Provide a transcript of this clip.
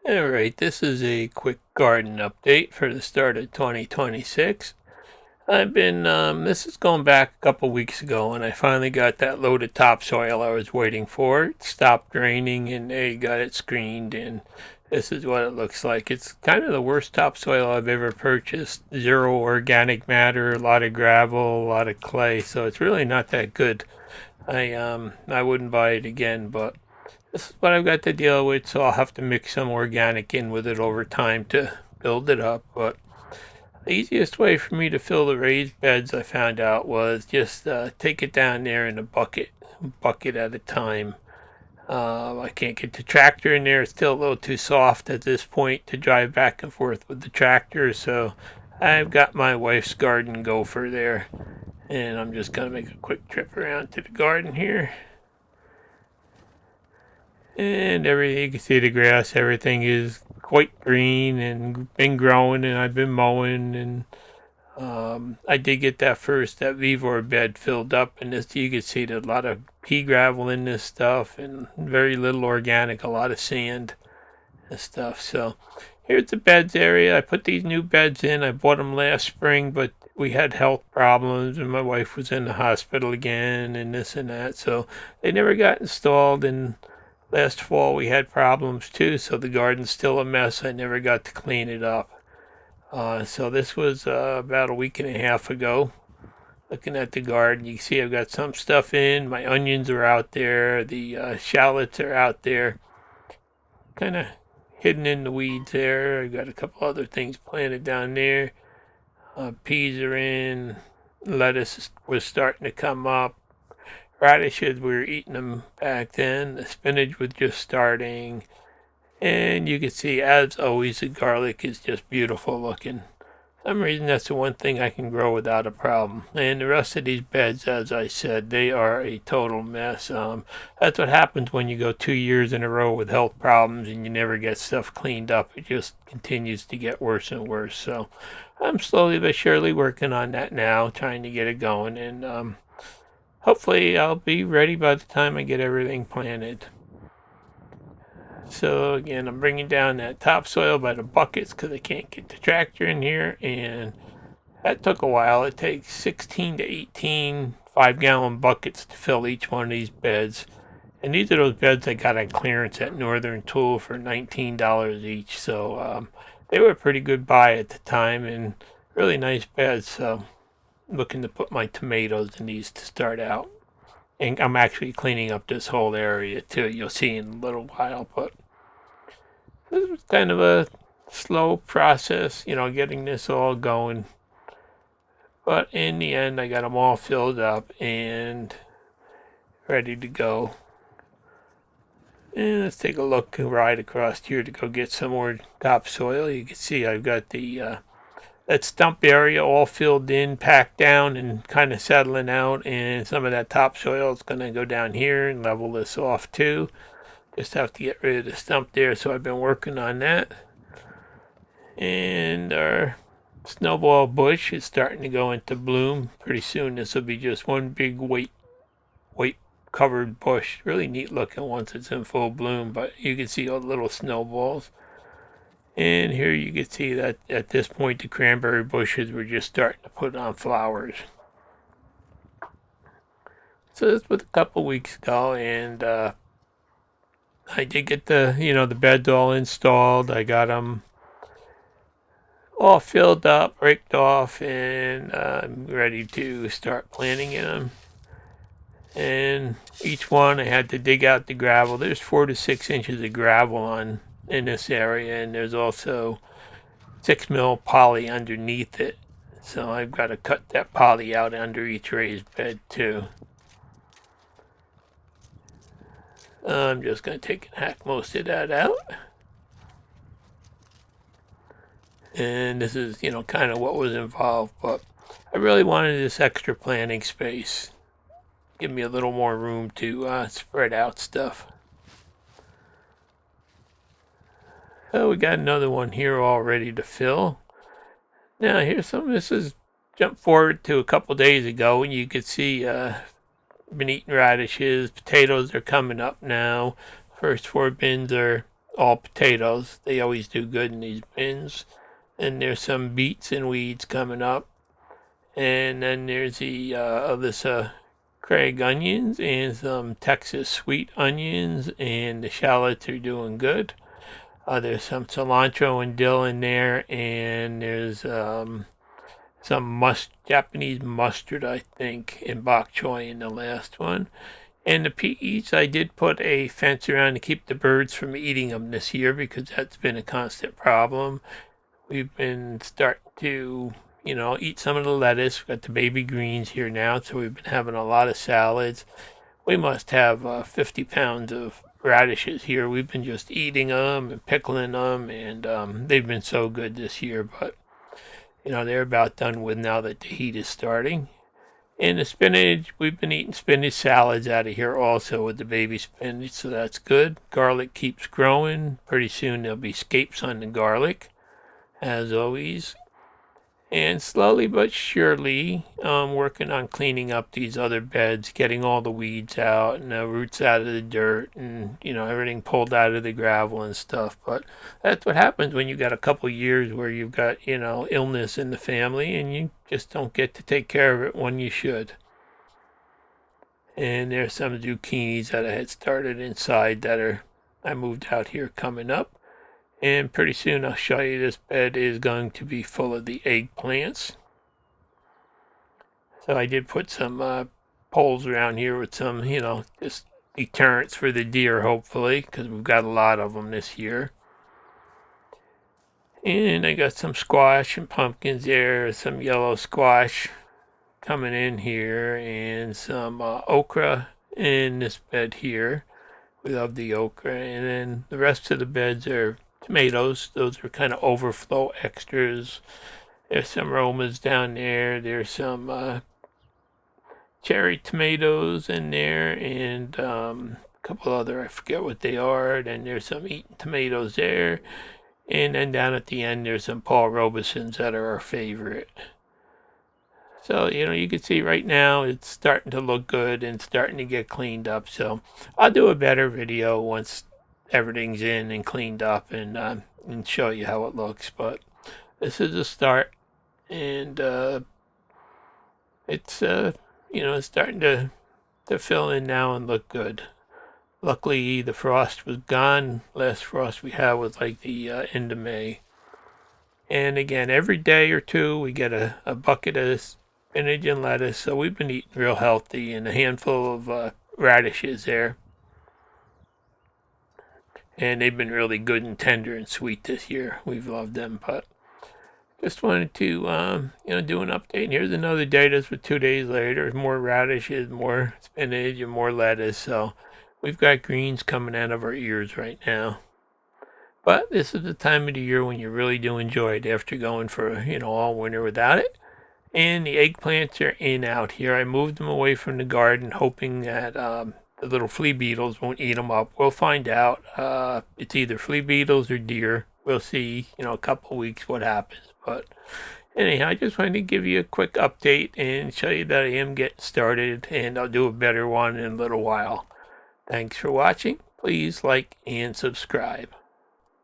Alright, this is a quick garden update for the start of 2026. This is going back a couple weeks ago, and I finally got that load of topsoil I was waiting for. It stopped raining, and they got it screened, and this is what it looks like. It's kind of the worst topsoil I've ever purchased. Zero organic matter, a lot of gravel, a lot of clay, so it's really not that good. I wouldn't buy it again, but this is what I've got to deal with, so I'll have to mix some organic in with it over time to build it up. But the easiest way for me to fill the raised beds, I found out, was just take it down there in a bucket at a time. I can't get the tractor in there. It's still a little too soft at this point to drive back and forth with the tractor, so I've got my wife's garden gopher there. And I'm just going to make a quick trip around to the garden here. And everything, you can see the grass, everything is quite green and been growing, and I've been mowing, and I did get that Vevor bed filled up, and this, you can see there's a lot of pea gravel in this stuff and very little organic, a lot of sand and stuff. So here's the beds area. I put these new beds in. I bought them last spring, but we had health problems, and my wife was in the hospital again, and this and that, so they never got installed. And last fall we had problems too, so the garden's still a mess. I never got to clean it up. So this was about a week and a half ago. Looking at the garden, you can see I've got some stuff in. My onions are out there. The shallots are out there. Kind of hidden in the weeds there. I've got a couple other things planted down there. Peas are in. Lettuce was starting to come up. Radishes, we were eating them back then. The spinach was just starting. And you can see, as always, the garlic is just beautiful looking. For some reason, that's the one thing I can grow without a problem. And the rest of these beds, as I said, they are a total mess. That's what happens when you go 2 years in a row with health problems and you never get stuff cleaned up. It just continues to get worse and worse. So I'm slowly but surely working on that now, trying to get it going. And hopefully I'll be ready by the time I get everything planted. So again, I'm bringing down that topsoil by the buckets because I can't get the tractor in here, and that took a while. It takes 16 to 18 5-gallon buckets to fill each one of these beds. And these are those beds I got on clearance at Northern Tool for $19 each. So they were a pretty good buy at the time, and really nice beds. So I'm looking to put my tomatoes in these to start out. And I'm actually cleaning up this whole area too. You'll see in a little while, but this was kind of a slow process, getting this all going. But in the end, I got them all filled up and ready to go. And let's take a look and ride across here to go get some more topsoil. You can see I've got that stump area all filled in, packed down, and kind of settling out. And some of that topsoil is going to go down here and level this off too. Just have to get rid of the stump there, so I've been working on that. And our snowball bush is starting to go into bloom. Pretty soon this will be just one big white covered bush. Really neat looking once it's in full bloom, but you can see all the little snowballs. And here you can see that at this point the cranberry bushes were just starting to put on flowers. So this was a couple weeks ago, and I did get the beds all installed. I got them all filled up, raked off, and I'm ready to start planting in them. And each one I had to dig out the gravel. There's 4 to 6 inches of gravel in this area, and there's also 6 mil poly underneath it. So I've got to cut that poly out under each raised bed too. I'm just going to take and hack most of that out. And this is, kind of what was involved, but I really wanted this extra planting space. Give me a little more room to spread out stuff. So we got another one here all ready to fill. Now here's some. This is jump forward to a couple days ago, and you could see been eating radishes. Potatoes are coming up now. First 4 bins are all potatoes. They always do good in these bins. And there's some beets and weeds coming up. And then there's the Alyssa Craig onions and some Texas sweet onions, and the shallots are doing good. There's some cilantro and dill in there, and there's some Japanese mustard, I think, and bok choy in the last one. And the peas, I did put a fence around to keep the birds from eating them this year because that's been a constant problem. We've been starting to, eat some of the lettuce. We've got the baby greens here now, so we've been having a lot of salads. We must have 50 pounds of radishes here. We've been just eating them and pickling them, and they've been so good this year. But, they're about done with now that the heat is starting. And the spinach, we've been eating spinach salads out of here also with the baby spinach, so that's good. Garlic keeps growing. Pretty soon there'll be scapes on the garlic, as always. And slowly but surely, working on cleaning up these other beds, getting all the weeds out and the roots out of the dirt and, everything pulled out of the gravel and stuff. But that's what happens when you got a couple years where you've got, illness in the family and you just don't get to take care of it when you should. And there's some zucchinis that I had started inside that I moved out here coming up. And pretty soon I'll show you this bed is going to be full of the eggplants. So I did put some poles around here with some, just deterrents for the deer, hopefully, because we've got a lot of them this year. And I got some squash and pumpkins there, some yellow squash coming in here, and some okra in this bed here. We love the okra. And then the rest of the beds are tomatoes. Those are kind of overflow extras. There's some Romas down there. There's some cherry tomatoes in there, and a couple other, I forget what they are. Then there's some eaten tomatoes there. And then down at the end, there's some Paul Robesons that are our favorite. So, you can see right now it's starting to look good and starting to get cleaned up. So I'll do a better video once everything's in and cleaned up and show you how it looks. But this is a start, and it's it's starting to fill in now and look good. Luckily the frost was gone. Last frost we had was like the end of May. And again, every day or two we get a bucket of spinach and lettuce, so we've been eating real healthy, and a handful of radishes there. And they've been really good and tender and sweet this year. We've loved them. But just wanted to, do an update. And here's another day. This was 2 days later. More radishes, more spinach, and more lettuce. So we've got greens coming out of our ears right now. But this is the time of the year when you really do enjoy it after going for, all winter without it. And the eggplants are in out here. I moved them away from the garden, hoping that the little flea beetles won't eat them up. We'll find out. It's either flea beetles or deer. We'll see, a couple weeks what happens. But anyhow, I just wanted to give you a quick update and show you that I am getting started, and I'll do a better one in a little while. Thanks for watching. Please like and subscribe.